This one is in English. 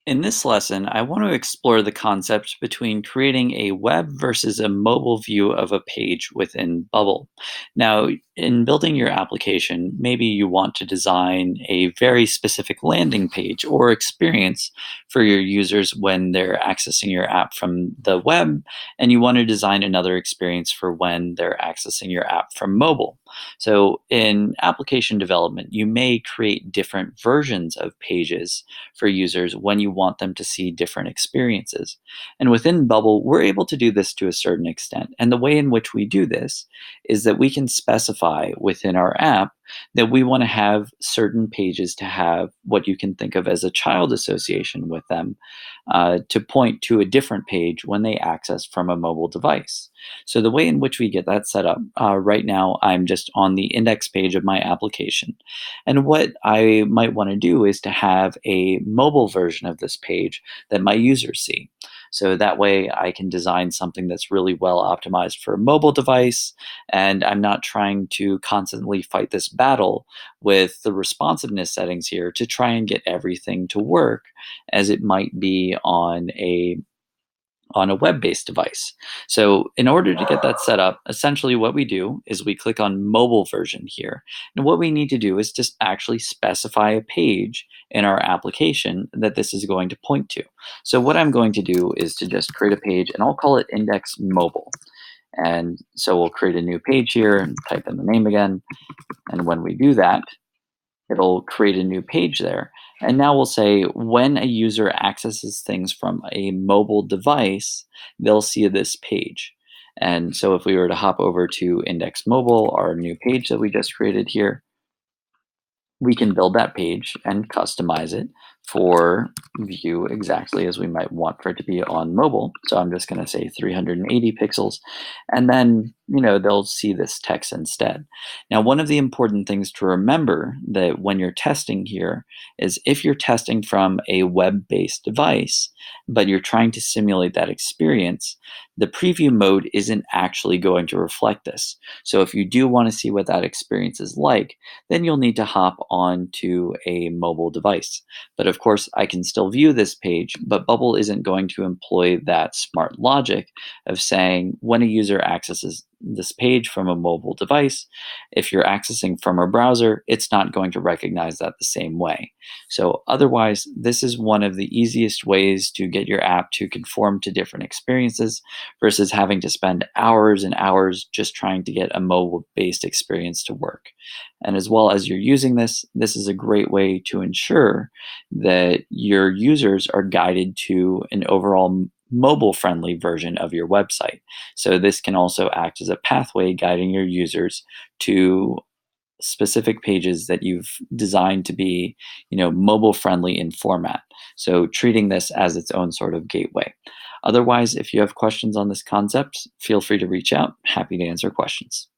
In this lesson, I want to explore the concept between creating a web versus a mobile view of a page within Bubble. Now, in building your application, maybe you want to design a very specific landing page or experience for your users when they're accessing your app from the web, and you want to design another experience for when they're accessing your app from mobile. So, in application development, you may create different versions of pages for users when you want them to see different experiences. And within Bubble, we're able to do this to a certain extent. And the way in which we do this is that we can specify within our app that we want to have certain pages to have what you can think of as a child association with them, to point to a different page when they access from a mobile device. So, the way in which we get that set up, right now, I'm just on the index page of my application. And what I might want to do is to have a mobile version of this page that my users see. So that way I can design something that's really well optimized for a mobile device. And I'm not trying to constantly fight this battle with the responsiveness settings here to try and get everything to work as it might be on a web-based device. So in order to get that set up, essentially what we do is we click on mobile version here. And what we need to do is just actually specify a page in our application that this is going to point to. So what I'm going to do is to just create a page and I'll call it index mobile. And so we'll create a new page here and type in the name again. And when we do that, it'll create a new page there. And now we'll say when a user accesses things from a mobile device, they'll see this page. And so if we were to hop over to Index Mobile, our new page that we just created here, we can build that page and customize it for view exactly as we might want for it to be on mobile. So I'm just going to say 380 pixels, and then they'll see this text instead. Now, one of the important things to remember that when you're testing here is if you're testing from a web-based device, but you're trying to simulate that experience, the preview mode isn't actually going to reflect this. So if you do want to see what that experience is like, then you'll need to hop onto a mobile device. But of course, I can still view this page, but Bubble isn't going to employ that smart logic of saying when a user accesses this page from a mobile device, if you're accessing from a browser, it's not going to recognize that the same way. So otherwise, this is one of the easiest ways to get your app to conform to different experiences versus having to spend hours and hours just trying to get a mobile-based experience to work. And as well as you're using this, this is a great way to ensure that your users are guided to an overall mobile friendly version of your website. So this can also act as a pathway guiding your users to specific pages that you've designed to be, mobile friendly in format. So treating this as its own sort of gateway. Otherwise, if you have questions on this concept, feel free to reach out. Happy to answer questions.